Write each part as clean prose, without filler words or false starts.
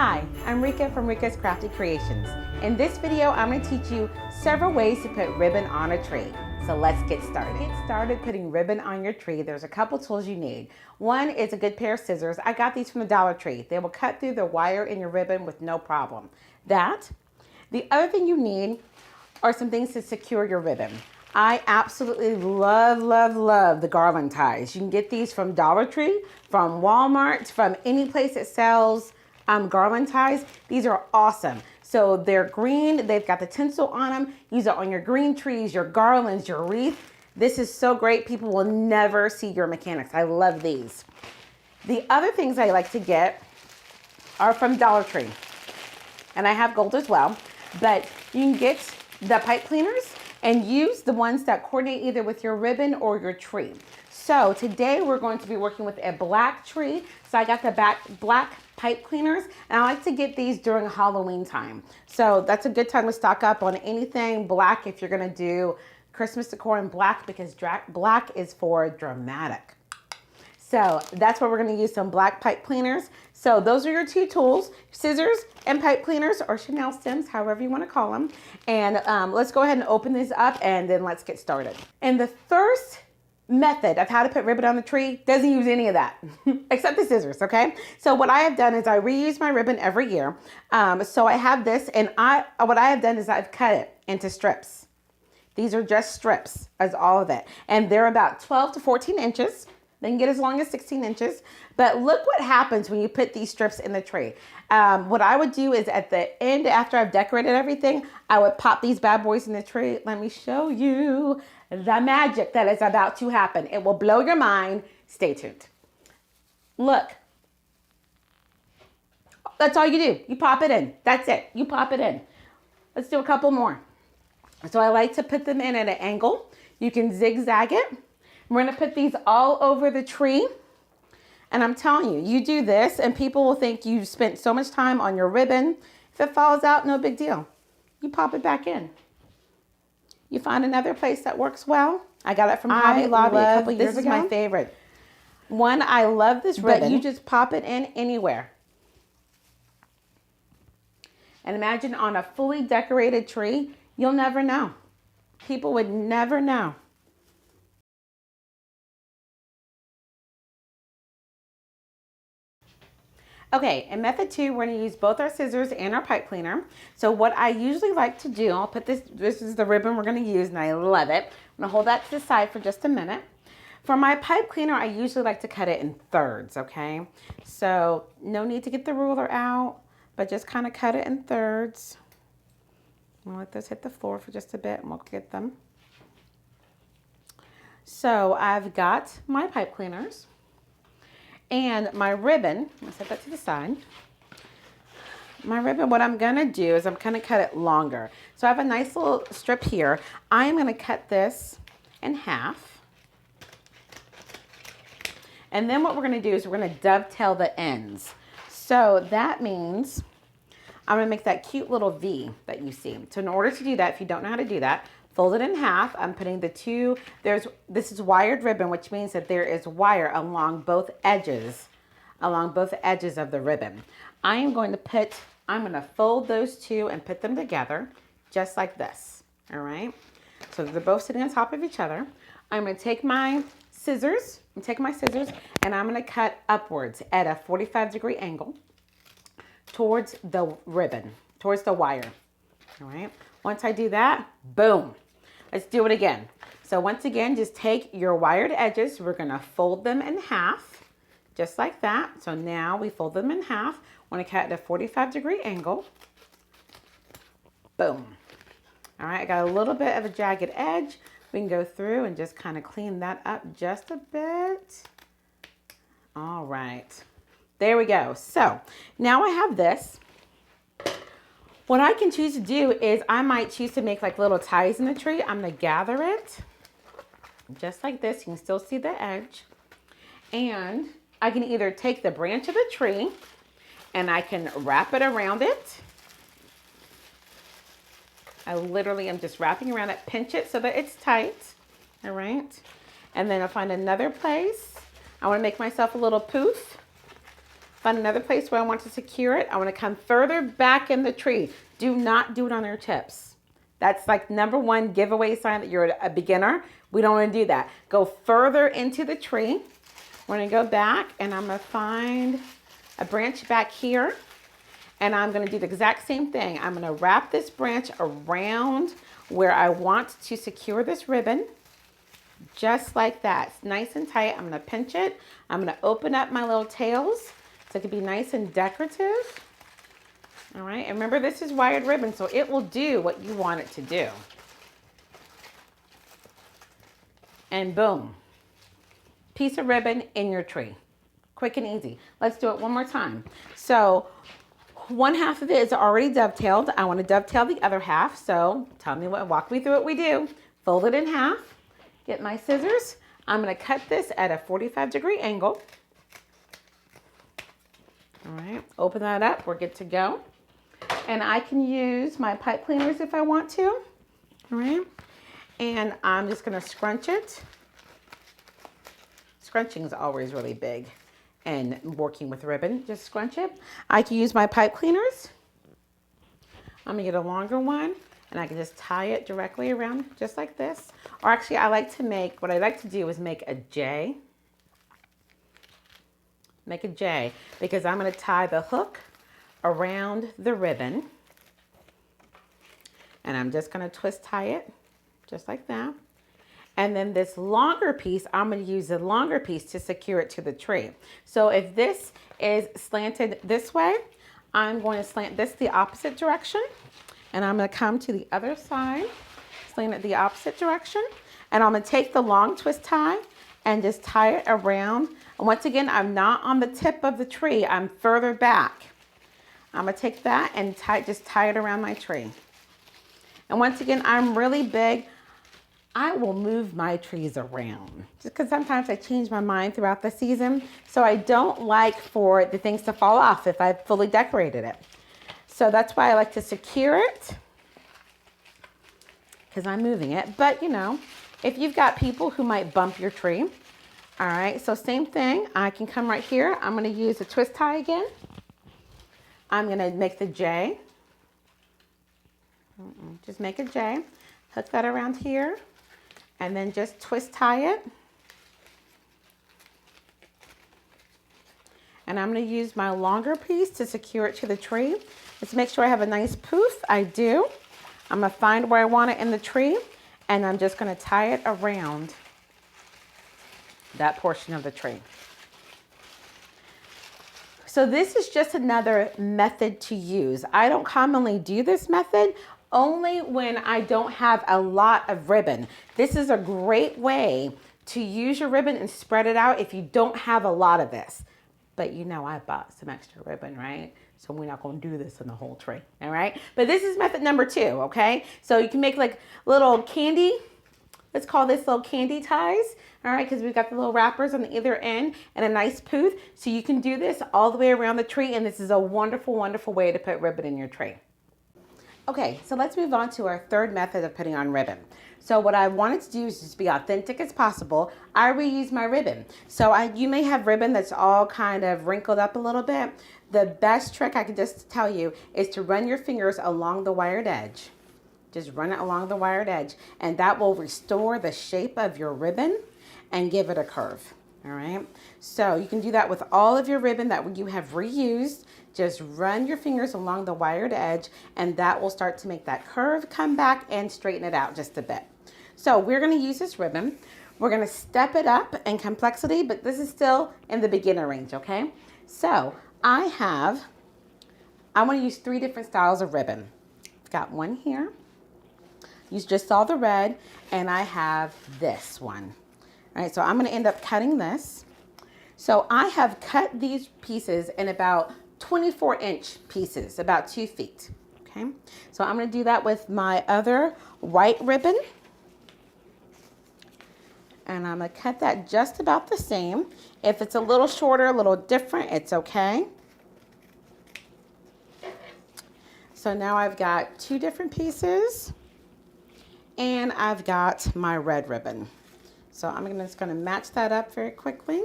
Hi, I'm Rika from Rika's Crafty Creations. In this video, I'm going to teach you several ways to put ribbon on a tree. So let's get started. To get started putting ribbon on your tree, there's a couple tools you need. One is a good pair of scissors. I got these from the Dollar Tree. They will cut through the wire in your ribbon with no problem. The other thing you need are some things to secure your ribbon. I absolutely love the garland ties. You can get these from Dollar Tree, from Walmart, from any place that sells garland ties. These are awesome. So they're green, they've got the tinsel on them. Use it on your green trees, your garlands, your wreath. This is so great. People will never see your mechanics. I love these. The other things I like to get are from Dollar Tree. And I have gold as well, but you can get the pipe cleaners and use the ones that coordinate either with your ribbon or your tree. So today we're going to be working with a black tree. So I got the black pipe cleaners, and I like to get these during Halloween time. So that's a good time to stock up on anything black if you're gonna do Christmas decor in black, because black is for dramatic. So that's where we're gonna use some black pipe cleaners. So those are your two tools, scissors and pipe cleaners, or Chanel stems, however you wanna call them. And let's go ahead and open this up, and then let's get started. And the first method of how to put ribbon on the tree doesn't use any of that, except the scissors, okay? So what I have done is I reuse my ribbon every year. So I have this, and what I have done is I've cut it into strips. These are just strips, as all of it. And they're about 12 to 14 inches. They can get as long as 16 inches. But look what happens when you put these strips in the tree. What I would do is at the end, after I've decorated everything, I would pop these bad boys in the tree. Let me show you the magic that is about to happen. It will blow your mind. Stay tuned. Look. That's all you do. You pop it in. That's it. You pop it in. Let's do a couple more. So I like to put them in at an angle. You can zigzag it. We're going to put these all over the tree. And I'm telling you, you do this and people will think you've spent so much time on your ribbon. If it falls out, no big deal. You pop it back in. You find another place that works well. I got it from Hobby Lobby a couple years ago. This is my favorite. One, I love this ribbon. But you just pop it in anywhere. And imagine on a fully decorated tree, you'll never know. People would never know. Okay, in method 2, we're going to use both our scissors and our pipe cleaner. So what I usually like to do, I'll put this is the ribbon we're going to use, and I love it. I'm going to hold that to the side for just a minute. For my pipe cleaner, I usually like to cut it in thirds, okay? So no need to get the ruler out, but just kind of cut it in thirds. I'm going to let this hit the floor for just a bit, and we'll get them. So I've got my pipe cleaners. And my ribbon, I'm gonna set that to the side. My ribbon, what I'm gonna do is I'm gonna cut it longer. So I have a nice little strip here. I'm gonna cut this in half. And then what we're gonna do is we're gonna dovetail the ends. So that means I'm gonna make that cute little V that you see. So in order to do that, if you don't know how to do that, fold it in half. I'm putting the two, this is wired ribbon, which means that there is wire along both edges of the ribbon. I'm going to fold those two and put them together just like this, all right? So they're both sitting on top of each other. I'm gonna take my scissors, and I'm gonna cut upwards at a 45-degree angle towards the ribbon, towards the wire, all right? Once I do that, boom. Let's do it again. So once again, just take your wired edges. We're gonna fold them in half, just like that. So now we fold them in half. Want to cut at a 45-degree angle. Boom. All right, I got a little bit of a jagged edge. We can go through and just kind of clean that up just a bit. All right, there we go. So now I have this. What I can choose to do is I might choose to make like little ties in the tree. I'm gonna gather it just like this. You can still see the edge. And I can either take the branch of the tree and I can wrap it around it. I literally am just wrapping around it, pinch it so that it's tight, all right? And then I'll find another place. I wanna make myself a little poof. Find another place where I want to secure it. I want to come further back in the tree. Do not do it on your tips. That's like #1 giveaway sign that you're a beginner. We don't want to do that. Go further into the tree. We're going to go back and I'm going to find a branch back here. And I'm going to do the exact same thing. I'm going to wrap this branch around where I want to secure this ribbon. Just like that. It's nice and tight. I'm going to pinch it. I'm going to open up my little tails so it can be nice and decorative. All right. And remember, this is wired ribbon, so it will do what you want it to do. And boom. Piece of ribbon in your tree. Quick and easy. Let's do it one more time. So one half of it is already dovetailed. I want to dovetail the other half. So walk me through what we do. Fold it in half. Get my scissors. I'm going to cut this at a 45-degree angle. All right, open that up. We're good to go. And I can use my pipe cleaners if I want to. All right. And I'm just going to scrunch it. Scrunching is always really big. And working with ribbon, just scrunch it. I can use my pipe cleaners. I'm going to get a longer one. And I can just tie it directly around just like this. Or actually, what I like to do is make a J. Make a J because I'm going to tie the hook around the ribbon. And I'm just going to twist tie it just like that. And then this longer piece, I'm going to use the longer piece to secure it to the tree. So if this is slanted this way, I'm going to slant this the opposite direction. And I'm going to come to the other side, slant it the opposite direction. And I'm going to take the long twist tie and just tie it around. And once again, I'm not on the tip of the tree. I'm further back. I'm going to take that and just tie it around my tree. And once again, I'm really big. I will move my trees around just because sometimes I change my mind throughout the season. So I don't like for the things to fall off if I've fully decorated it. So that's why I like to secure it because I'm moving it. But you know, if you've got people who might bump your tree, all right, so same thing. I can come right here. I'm going to use a twist tie again. I'm going to make the J. Just make a J. Hook that around here and then just twist tie it. And I'm going to use my longer piece to secure it to the tree. Let's make sure I have a nice poof. I do. I'm going to find where I want it in the tree, and I'm just going to tie it around that portion of the tree. So this is just another method to use. I don't commonly do this method, only when I don't have a lot of ribbon. This is a great way to use your ribbon and spread it out if you don't have a lot of this. But you know I bought some extra ribbon, right? So we're not going to do this in the whole tree, all right? But this is method #2, okay? So you can make like little candy. Let's call this little candy ties, all right? Because we've got the little wrappers on either end and a nice poof. So you can do this all the way around the tree, and this is a wonderful, wonderful way to put ribbon in your tree. Okay, so let's move on to our third method of putting on ribbon. So what I wanted to do is just be authentic as possible. I reuse my ribbon. So you may have ribbon that's all kind of wrinkled up a little bit. The best trick I can just tell you is to run your fingers along the wired edge. Just run it along the wired edge, and that will restore the shape of your ribbon and give it a curve. All right, so you can do that with all of your ribbon that you have reused. Just run your fingers along the wired edge, and that will start to make that curve come back and straighten it out just a bit. So we're going to use this ribbon. We're going to step it up in complexity, but this is still in the beginner range, okay? So I want to use 3 different styles of ribbon. I've got one here. You just saw the red, and I have this one. All right, so I'm going to end up cutting this. So I have cut these pieces in about 24-inch pieces, about 2 feet. Okay, so I'm going to do that with my other white ribbon. And I'm going to cut that just about the same. If it's a little shorter, a little different, it's okay. So now I've got 2 different pieces, and I've got my red ribbon. So I'm just going to match that up very quickly.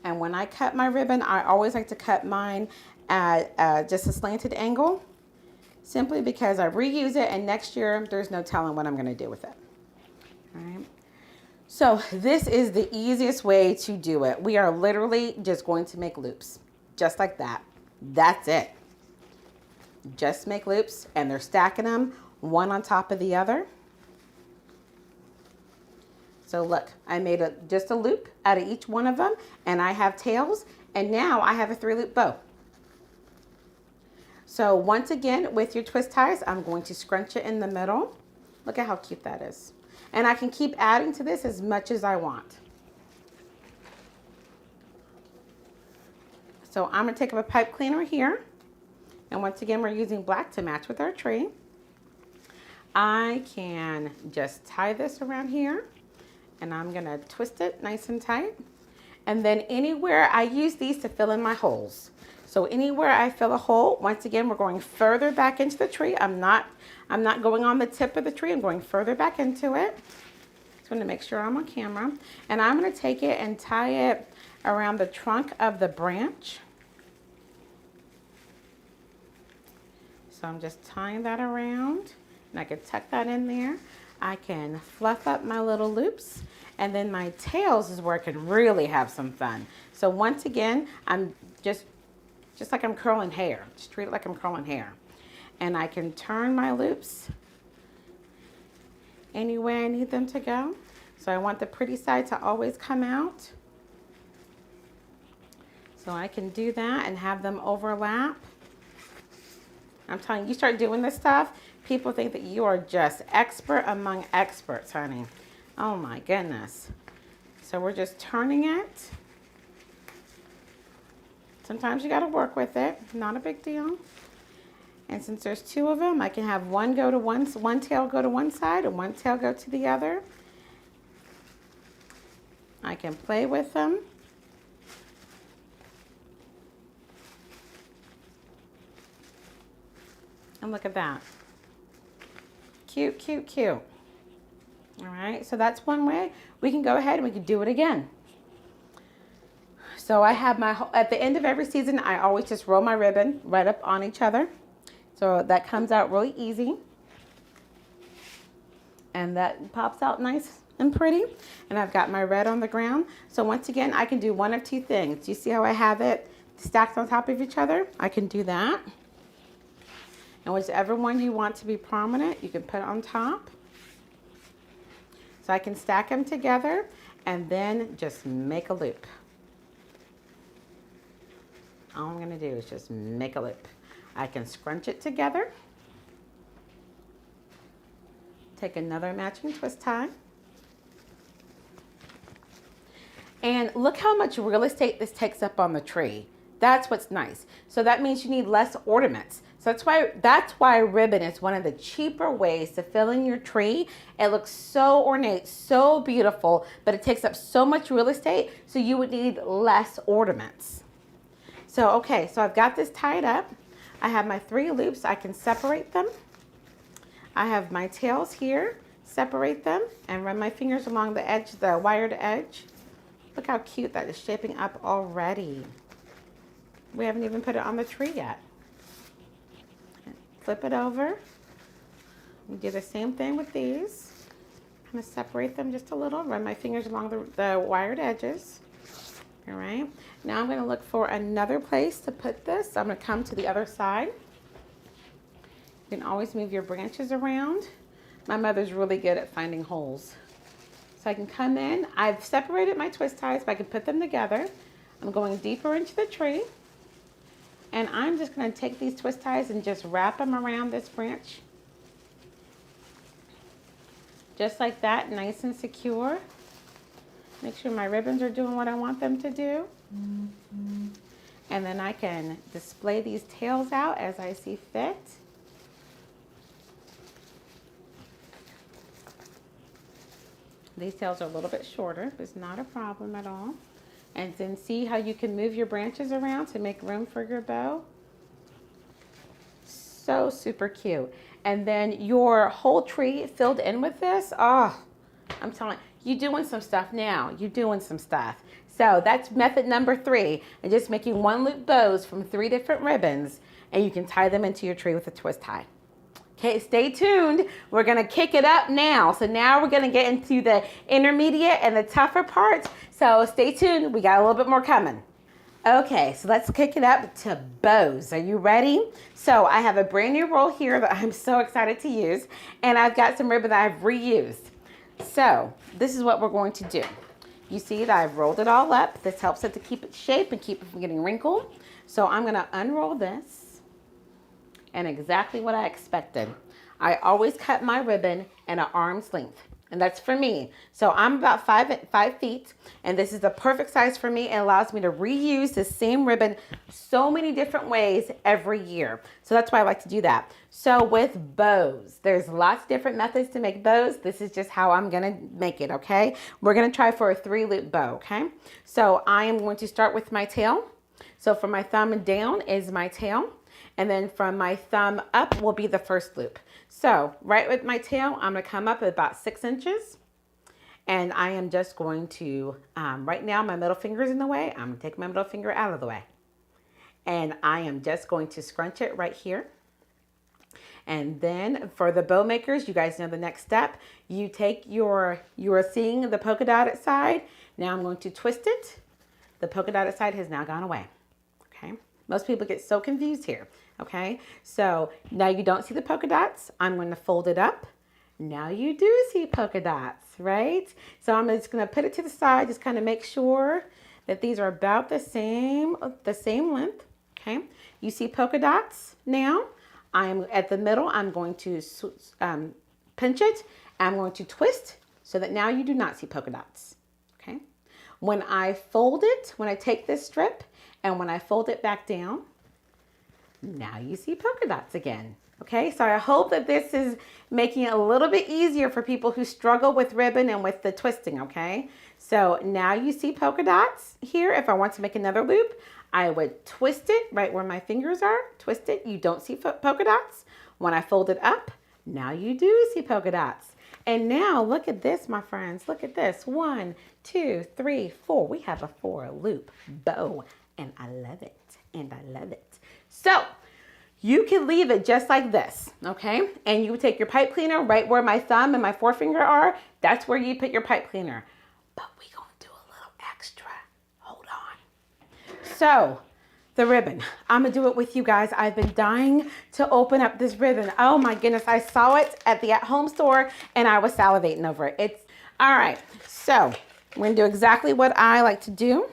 And when I cut my ribbon, I always like to cut mine at just a slanted angle, simply because I reuse it and next year there's no telling what I'm going to do with it. All right. So this is the easiest way to do it. We are literally just going to make loops, just like that. That's it. Just make loops, and they're stacking them one on top of the other. So look, I made just a loop out of each one of them, and I have tails, and now I have a 3-loop bow. So once again, with your twist ties, I'm going to scrunch it in the middle. Look at how cute that is. And I can keep adding to this as much as I want. So I'm going to take up a pipe cleaner here. And once again, we're using black to match with our tree. I can just tie this around here. And I'm going to twist it nice and tight. And then anywhere, I use these to fill in my holes. So anywhere I fill a hole, once again, we're going further back into the tree. I'm not going on the tip of the tree. I'm going further back into it. Just want to make sure I'm on camera. And I'm going to take it and tie it around the trunk of the branch. So I'm just tying that around. And I can tuck that in there. I can fluff up my little loops. And then my tails is where I can really have some fun. So once again, I'm just like I'm curling hair. Just treat it like I'm curling hair. And I can turn my loops any way I need them to go. So I want the pretty side to always come out. So I can do that and have them overlap. I'm telling you, you start doing this stuff, people think that you are just expert among experts, honey. Oh my goodness. So we're just turning it. Sometimes you got to work with it. Not a big deal. And since there's 2 of them, I can have one tail go to one side and one tail go to the other. I can play with them. And look at that. Cute, cute, cute. All right, so that's one way. We can go ahead and we can do it again. So I have at the end of every season, I always just roll my ribbon right up on each other. So that comes out really easy. And that pops out nice and pretty. And I've got my red on the ground. So once again, I can do one of 2 things. Do you see how I have it stacked on top of each other? I can do that. And whichever one you want to be prominent, you can put it on top. So I can stack them together and then just make a loop. All I'm going to do is just make a loop. I can scrunch it together. Take another matching twist tie. And look how much real estate this takes up on the tree. That's what's nice. So that means you need less ornaments. So that's why ribbon is one of the cheaper ways to fill in your tree. It looks so ornate, so beautiful, but it takes up so much real estate, so you would need less ornaments. So, okay, so I've got this tied up. I have my 3 loops. I can separate them. I have my tails here, separate them, and run my fingers along the edge, the wired edge. Look how cute that is shaping up already. We haven't even put it on the tree yet. Flip it over. We do the same thing with these. I'm going to separate them just a little, run my fingers along the wired edges. All right. Now I'm going to look for another place to put this. I'm going to come to the other side. You can always move your branches around. My mother's really good at finding holes. So I can come in. I've separated my twist ties, but I can put them together. I'm going deeper into the tree. And I'm just going to take these twist ties and just wrap them around this branch. Just like that, nice and secure. Make sure my ribbons are doing what I want them to do. And then I can display these tails out as I see fit. These tails are a little bit shorter. It's not a problem at all. And then see how you can move your branches around to make room for your bow. So super cute. And then your whole tree filled in with this. Oh, I'm telling you, you're doing some stuff now. You're doing some stuff. So that's method number 3, and just making 1-loop bows from 3 different ribbons, and you can tie them into your tree with a twist tie. Okay, stay tuned. We're gonna kick it up now. So now we're gonna get into the intermediate and the tougher parts. So stay tuned, we got a little bit more coming. Okay, so let's kick it up to bows. Are you ready? So I have a brand new roll here that I'm so excited to use, and I've got some ribbon that I've reused. So this is what we're going to do. You see that I've rolled it all up. This helps it to keep its shape and keep it from getting wrinkled. So I'm gonna unroll this. And exactly what I expected. I always cut my ribbon at an arm's length, and that's for me. So I'm about 5 feet, and this is the perfect size for me. It allows me to reuse the same ribbon so many different ways every year. So that's why I like to do that. So with bows, there's lots of different methods to make bows. This is just how I'm gonna make it, okay? We're gonna try for a 3-loop bow, okay? So I am going to start with my tail. So from my thumb down is my tail. And then from my thumb up will be the first loop. So right with my tail, I'm gonna come up at about 6 inches. And I am just going to, right now my middle finger is in the way. I'm gonna take my middle finger out of the way. And I am just going to scrunch it right here. And then for the bow makers, you guys know the next step. You take you are seeing the polka dotted side. Now I'm going to twist it. The polka dotted side has now gone away, okay? Most people get so confused here. Okay, so now you don't see the polka dots. I'm going to fold it up. Now you do see polka dots, right? So I'm just going to put it to the side, just kind of make sure that these are about the same length. Okay, you see polka dots now. I'm at the middle. I'm going to pinch it. I'm going to twist so that now you do not see polka dots. Okay, when I fold it, when I take this strip and when I fold it back down, now you see polka dots again. Okay, so I hope that this is making it a little bit easier for people who struggle with ribbon and with the twisting, okay? So now you see polka dots here. If I want to make another loop, I would twist it right where my fingers are, twist it. You don't see polka dots. When I fold it up, now you do see polka dots. And now look at this, my friends. Look at this. 1, 2, 3, 4. We have a 4-loop bow, and I love it, and I love it. So you can leave it just like this, okay? And you would take your pipe cleaner right where my thumb and my forefinger are. That's where you put your pipe cleaner. But we gonna do a little extra. Hold on. So the ribbon, I'm gonna do it with you guys. I've been dying to open up this ribbon. Oh my goodness, I saw it at the at-home store and I was salivating over it. It's all right. So we're gonna do exactly what I like to do.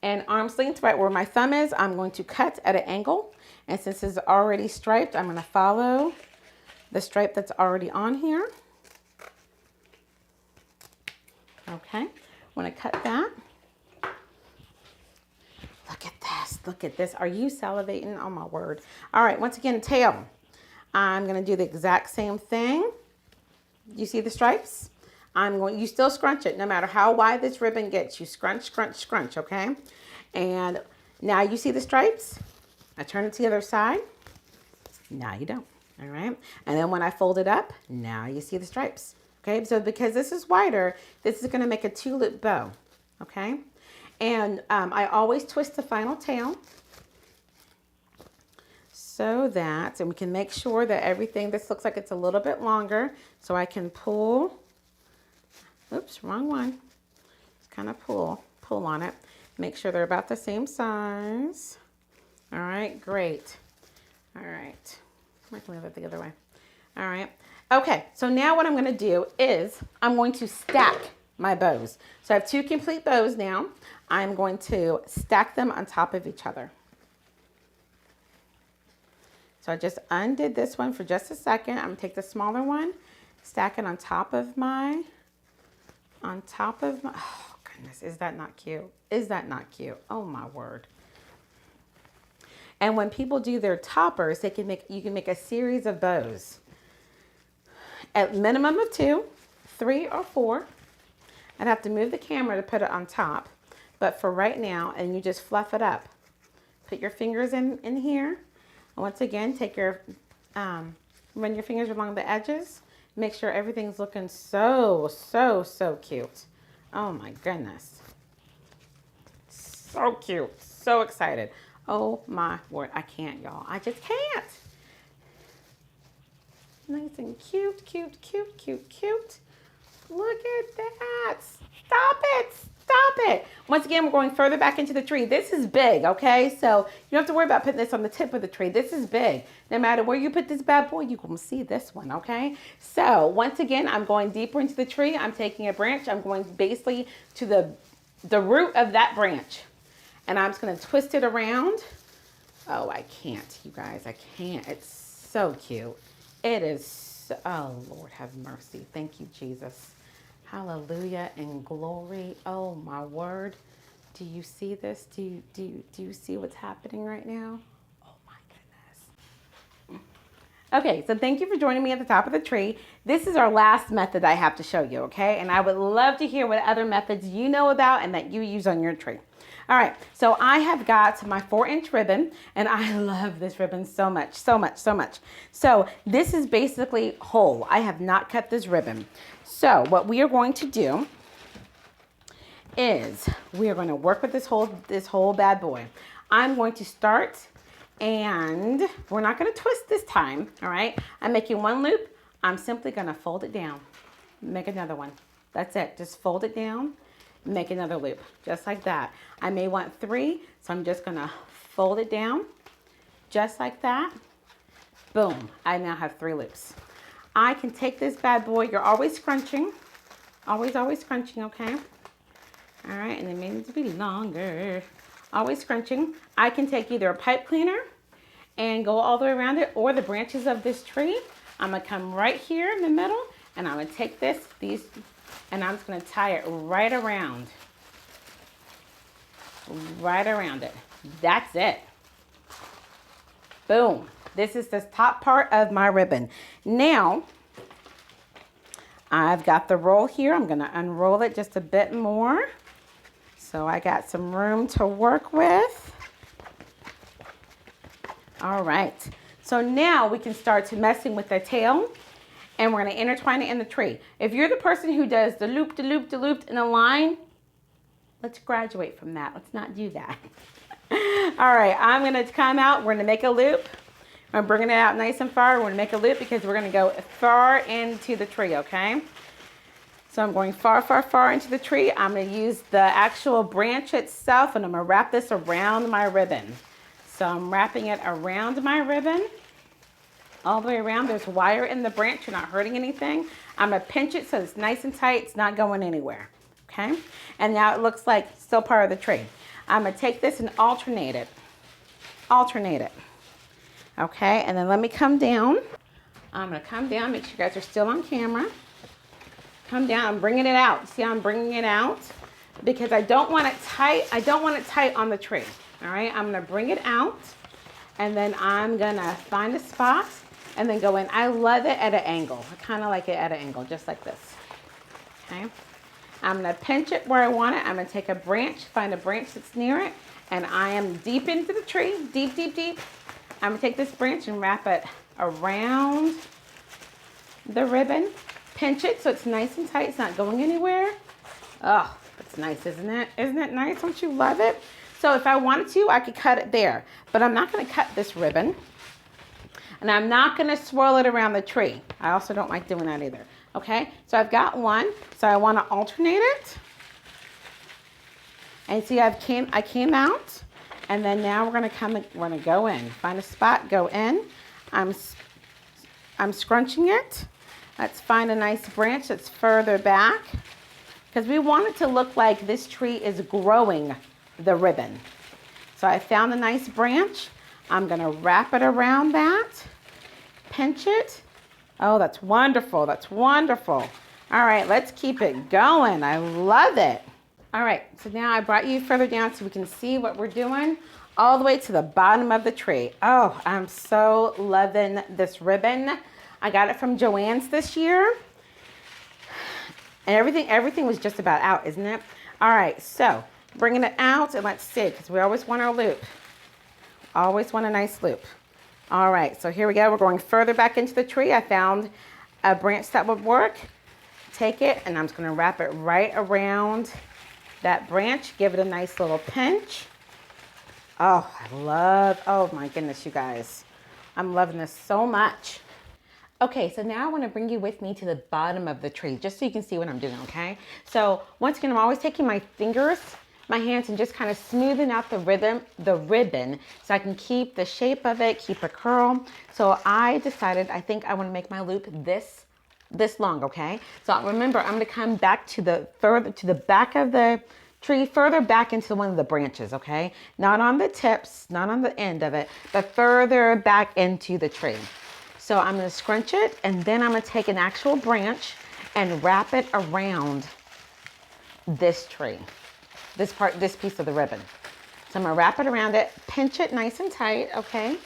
And arm's length, right where my thumb is, I'm going to cut at an angle. And since it's already striped, I'm going to follow the stripe that's already on here. Okay, when I cut that, look at this, look at this. Are you salivating? Oh my word. All right, once again, tail. I'm going to do the exact same thing. You see the stripes? You still scrunch it no matter how wide this ribbon gets. You scrunch, scrunch, scrunch, okay? And now you see the stripes. I turn it to the other side. Now you don't, all right? And then when I fold it up, now you see the stripes, okay? So because this is wider, this is gonna make a 2-loop bow, okay? And I always twist the final tail so that, and we can make sure that everything, this looks like it's a little bit longer, so I can pull. Oops, wrong one. Just kind of pull on it. Make sure they're about the same size. All right, great. All right, I can leave it the other way. All right, okay, so now what I'm gonna do is I'm going to stack my bows. So I have 2 complete bows now. I'm going to stack them on top of each other. So I just undid this one for just a second. I'm gonna take the smaller one, stack it on top of my, oh goodness, is that not cute? Is that not cute? Oh my word. And when people do their toppers, you can make a series of bows. At minimum of 2, 3 or 4. I'd have to move the camera to put it on top. But for right now, and you just fluff it up. Put your fingers in here. And once again, take your, run your fingers along the edges. Make sure everything's looking so cute. Oh my goodness. so cute. So excited. Oh my word, I can't, y'all. I just can't. Nice and cute, cute, cute, cute, cute. Look at that. Stop it. Stop it. Once again, we're going further back into the tree. This is big, okay? So you don't have to worry about putting this on the tip of the tree. This is big. No matter where you put this bad boy, you can see this one, okay? So once again, I'm going deeper into the tree. I'm taking a branch. I'm going basically to the root of that branch. And I'm just going to twist it around. Oh, I can't, you guys. I can't. It's so cute. It is, oh, Lord have mercy. Thank you, Jesus. Hallelujah and glory. Oh, my word. Do you see this? Do you see what's happening right now? Oh, my goodness. Okay, so thank you for joining me at the top of the tree. This is our last method I have to show you, okay? And I would love to hear what other methods you know about and that you use on your tree. All right, so I have got my 4-inch ribbon, and I love this ribbon so much, so much, so much. So this is basically whole. I have not cut this ribbon. So what we are going to do is we are going to work with this whole bad boy. I'm going to start, and we're not going to twist this time, all right? I'm making one loop. I'm simply going to fold it down, make another one. That's it. Just fold it down. Make another loop, just like that. I may want 3, so I'm just gonna fold it down, just like that. Boom, I now have 3 loops. I can take this bad boy, you're always scrunching, always scrunching, okay? All right, and it may need to be longer. Always scrunching. I can take either a pipe cleaner and go all the way around it, or the branches of this tree. I'm gonna come right here in the middle, and I'm gonna take these, and I'm just going to tie it right around it. That's it. Boom. This is the top part of my ribbon. Now, I've got the roll here. I'm going to unroll it just a bit more. So I got some room to work with. All right. So now we can start to messing with the tail. And we're going to intertwine it in the tree. If you're the person who does the loop, in a line, let's graduate from that. Let's not do that. All right, I'm going to come out. We're going to make a loop. I'm bringing it out nice and far. We're going to make a loop because we're going to go far into the tree, okay? So I'm going far, far, far into the tree. I'm going to use the actual branch itself, and I'm going to wrap this around my ribbon. So I'm wrapping it around my ribbon. All the way around. There's wire in the branch. You're not hurting anything. I'm going to pinch it so it's nice and tight. It's not going anywhere. Okay? And now it looks like still part of the tree. I'm going to take this and alternate it. Alternate it. Okay? And then let me come down. I'm going to come down. Make sure you guys are still on camera. Come down. I'm bringing it out. See how I'm bringing it out? Because I don't want it tight. I don't want it tight on the tree. All right? I'm going to bring it out. And then I'm going to find a spot. And then go in. I love it at an angle. I kind of like it at an angle, just like this. Okay. I'm going to pinch it where I want it. I'm going to take a branch, find a branch that's near it, and I am deep into the tree, deep, deep, deep. I'm going to take this branch and wrap it around the ribbon. Pinch it so it's nice and tight. It's not going anywhere. Oh, that's nice, isn't it? Isn't it nice? Don't you love it? So if I wanted to, I could cut it there, but I'm not going to cut this ribbon. And I'm not going to swirl it around the tree. I also don't like doing that either. Okay, so I've got one. So I want to alternate it. And see, I came out. And then now we're going to go in. Find a spot, go in. I'm scrunching it. Let's find a nice branch that's further back. Because we want it to look like this tree is growing the ribbon. So I found a nice branch. I'm going to wrap it around that, pinch it. Oh, that's wonderful. That's wonderful. All right, let's keep it going. I love it. All right, so now I brought you further down so we can see what we're doing all the way to the bottom of the tree. Oh, I'm so loving this ribbon. I got it from Joann's this year. And everything was just about out, isn't it? All right, so bringing it out, and let's see, because we always want our loop. Always want a nice loop. All right, so here we go. We're going further back into the tree. I found a branch that would work. Take it, and I'm just going to wrap it right around that branch, give it a nice little pinch. Oh, oh my goodness, you guys. I'm loving this so much. Okay, so now I want to bring you with me to the bottom of the tree, just so you can see what I'm doing, okay? So once again, I'm always taking my fingers, my hands, and just kind of smoothing out the ribbon, so I can keep the shape of it, keep a curl. So I decided, I think I want to make my loop this long, okay? So remember, I'm going to come back to the back of the tree, further back into one of the branches, okay? Not on the tips, not on the end of it, but further back into the tree. So I'm going to scrunch it, and then I'm going to take an actual branch and wrap it around this tree, this piece of the ribbon. So I'm going to wrap it around it, pinch it nice and tight, okay?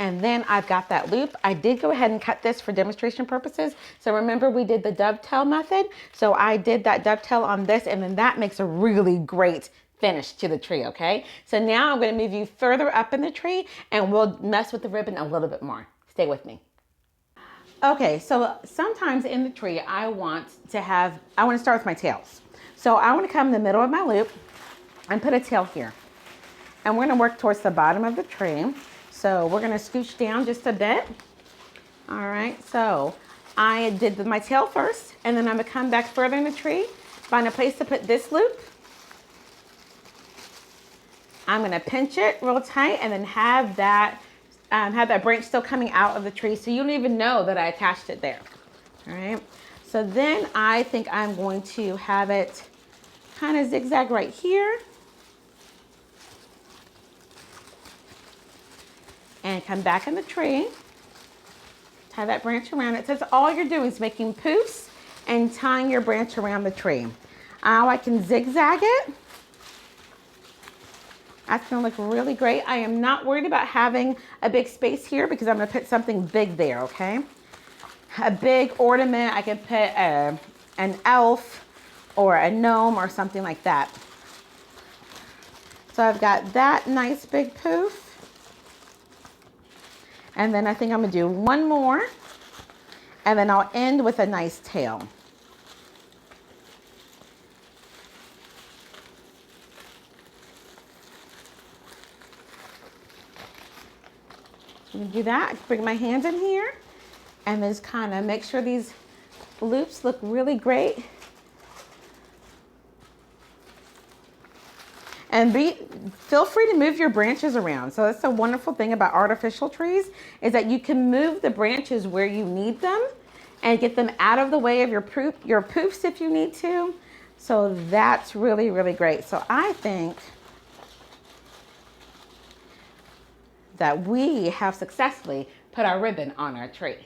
And then I've got that loop. I did go ahead and cut this for demonstration purposes. So remember, we did the dovetail method. So I did that dovetail on this, and then that makes a really great finish to the tree, okay? So now I'm going to move you further up in the tree, and we'll mess with the ribbon a little bit more. Stay with me. Okay, so sometimes in the tree, I want to start with my tails. So I want to come in the middle of my loop and put a tail here. And we're going to work towards the bottom of the tree. So we're going to scooch down just a bit. All right, so I did my tail first, and then I'm going to come back further in the tree, find a place to put this loop. I'm going to pinch it real tight, and then have that branch still coming out of the tree, so you don't even know that I attached it there. All right, so then I think I'm going to have it kind of zigzag right here. And come back in the tree, tie that branch around it. So that's all you're doing is making poofs and tying your branch around the tree. Now I can zigzag it. That's gonna look really great. I am not worried about having a big space here because I'm gonna put something big there, okay? A big ornament, I can put an elf or a gnome or something like that. So I've got that nice big poof. And then I think I'm gonna do one more, and then I'll end with a nice tail. I'm gonna do that, bring my hands in here, and just kind of make sure these loops look really great. And feel free to move your branches around. So that's the wonderful thing about artificial trees, is that you can move the branches where you need them and get them out of the way of your poofs if you need to. So that's really, really great. So I think that we have successfully put our ribbon on our tree.